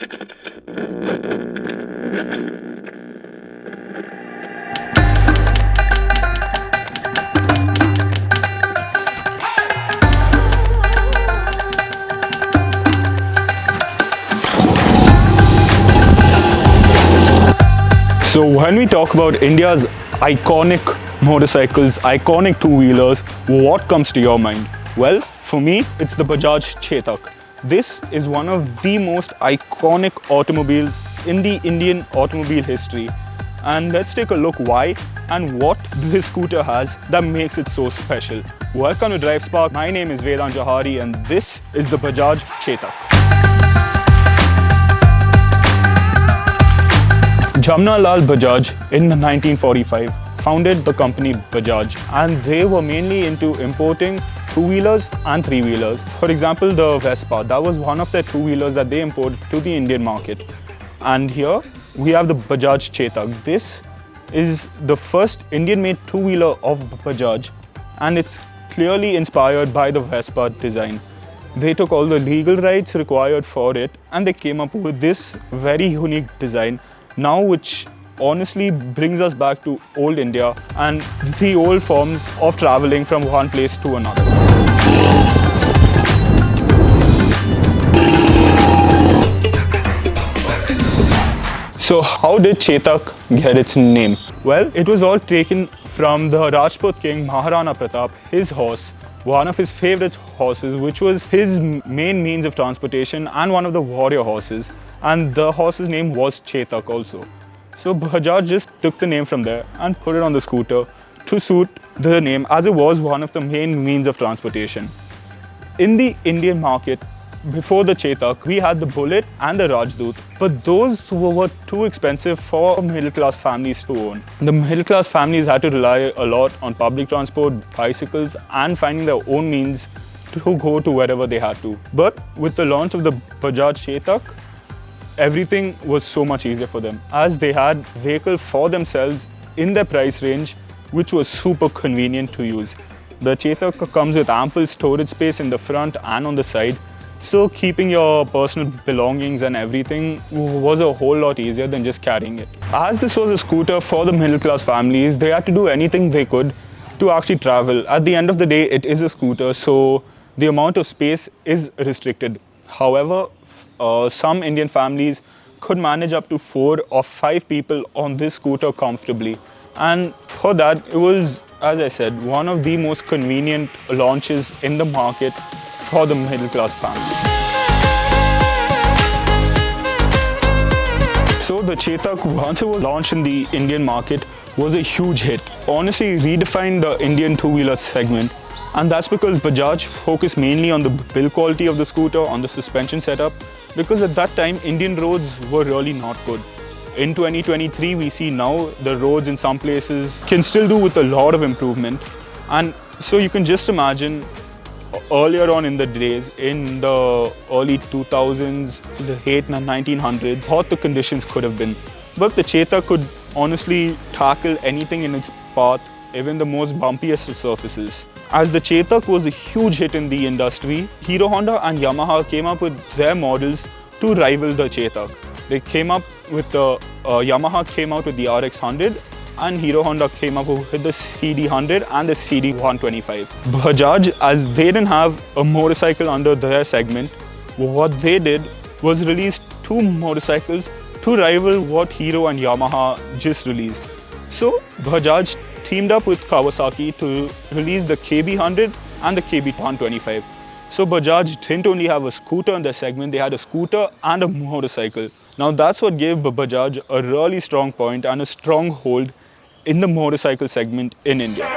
So when we talk about India's iconic motorcycles, iconic two-wheelers, what comes to your mind? Well, for me, it's the Bajaj Chetak. This is one of the most iconic automobiles in the Indian automobile history. And let's take a look why and what this scooter has that makes it so special. Welcome to Drive Spark. My name is Vedant Jouhari and this is the Bajaj Chetak. Jamnalal Bajaj in 1945 founded the company Bajaj, and they were mainly into importing two-wheelers and three-wheelers. For example, the Vespa, that was one of their two-wheelers that they imported to the Indian market. And here we have the Bajaj Chetak. This is the first Indian-made two-wheeler of Bajaj, and it's clearly inspired by the Vespa design. They took all the legal rights required for it and they came up with this very unique design now, which honestly brings us back to old India and the old forms of traveling from one place to another. So how did Chetak get its name? Well, it was all taken from the Rajput king Maharana Pratap, his horse, one of his favorite horses, which was his main means of transportation and one of the warrior horses. And the horse's name was Chetak also. So Bajaj just took the name from there and put it on the scooter to suit the name, as it was one of the main means of transportation. In the Indian market, before the Chetak, we had the Bullet and the Rajdoot, but those were too expensive for middle-class families to own. The middle-class families had to rely a lot on public transport, bicycles, and finding their own means to go to wherever they had to. But with the launch of the Bajaj Chetak, everything was so much easier for them, as they had vehicle for themselves in their price range, which was super convenient to use. The Chetak comes with ample storage space in the front and on the side, so keeping your personal belongings and everything was a whole lot easier than just carrying it. As this was a scooter for the middle class families, they had to do anything they could to actually travel. At the end of the day, it is a scooter, so the amount of space is restricted. However, some Indian families could manage up to 4 or 5 people on this scooter comfortably. And for that, it was, as I said, one of the most convenient launches in the market for the middle class family. So the Chetak, once it was launched in the Indian market, was a huge hit. Honestly, redefined the Indian two-wheeler segment. And that's because Bajaj focused mainly on the build quality of the scooter, on the suspension setup, because at that time, Indian roads were really not good. In 2023, we see now the roads in some places can still do with a lot of improvement. And so you can just imagine earlier on in the days, in the early 2000s, the late 1900s, what the conditions could have been. But the Chetak could honestly tackle anything in its path, even the most bumpiest of surfaces. As the Chetak was a huge hit in the industry, Hero Honda and Yamaha came up with their models to rival the Chetak. They came up with the Yamaha came out with the RX100 and Hero Honda came up with the CD100 and the CD125. Bajaj, as they didn't have a motorcycle under their segment, what they did was release 2 motorcycles to rival what Hero and Yamaha just released. So Bajaj teamed up with Kawasaki to release the KB100 and the KB125. So Bajaj didn't only have a scooter in their segment, they had a scooter and a motorcycle. Now that's what gave Bajaj a really strong point and a strong hold in the motorcycle segment in India.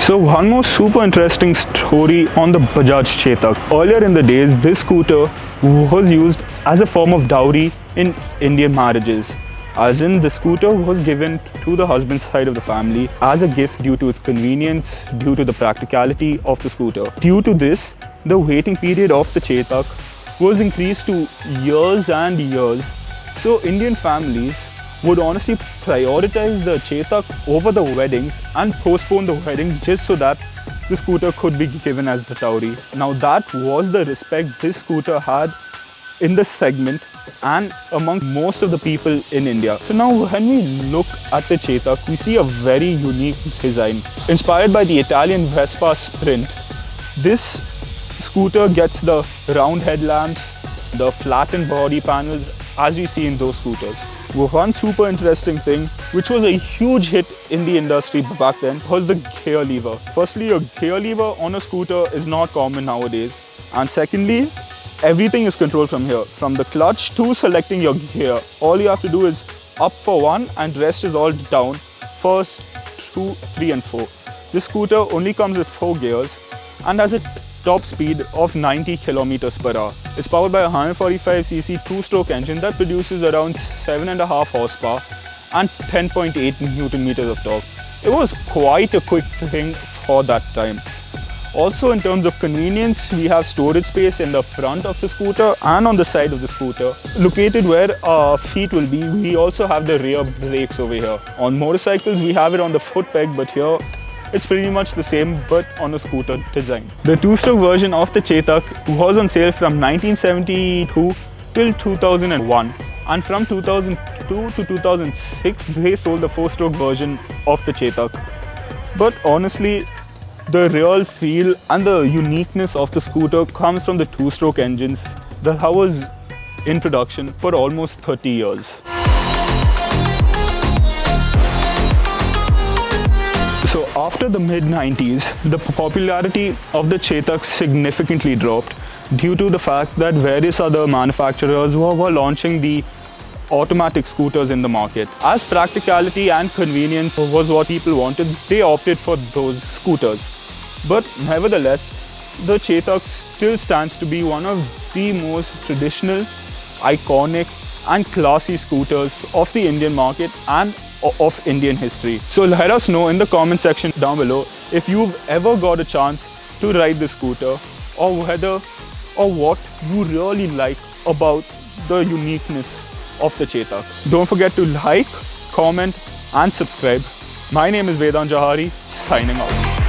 So one more super interesting story on the Bajaj Chetak. Earlier in the days, this scooter was used as a form of dowry in Indian marriages. As in, the scooter was given to the husband's side of the family as a gift due to its convenience, due to the practicality of the scooter. Due to this, the waiting period of the Chetak was increased to years and years. So Indian families would honestly prioritize the Chetak over the weddings and postpone the weddings just so that the scooter could be given as the dowry. Now that was the respect this scooter had in the segment and among most of the people in India. So now when we look at the Chetak, we see a very unique design. Inspired by the Italian Vespa Sprint, this scooter gets the round headlamps, the flattened body panels as you see in those scooters. One super interesting thing, which was a huge hit in the industry back then, was the gear lever. Firstly, a gear lever on a scooter is not common nowadays. And secondly, everything is controlled from here. From the clutch to selecting your gear, all you have to do is up for one and rest is all down. First, 2, 3 and 4. This scooter only comes with 4 gears and has a top speed of 90 kilometers per hour. It's powered by a 145cc two-stroke engine that produces around 7.5 horsepower and 10.8 Newton meters of torque. It was quite a quick thing for that time. Also, in terms of convenience, we have storage space in the front of the scooter and on the side of the scooter. Located where our feet will be, we also have the rear brakes over here. On motorcycles, we have it on the foot peg, but here it's pretty much the same but on a scooter design. The two-stroke version of the Chetak was on sale from 1972 till 2001, and from 2002 to 2006 they sold the four-stroke version of the Chetak. But honestly, the real feel and the uniqueness of the scooter comes from the two-stroke engines that was in production for almost 30 years. So after the mid-90s, the popularity of the Chetak significantly dropped due to the fact that various other manufacturers were launching the automatic scooters in the market. As practicality and convenience was what people wanted, they opted for those scooters. But nevertheless, the Chetak still stands to be one of the most traditional, iconic and classy scooters of the Indian market and of Indian history. So let us know in the comment section down below if you've ever got a chance to ride the scooter, or whether or what you really like about the uniqueness of the Chetak. Don't forget to like, comment and subscribe. My name is Vedant Jouhari, signing out.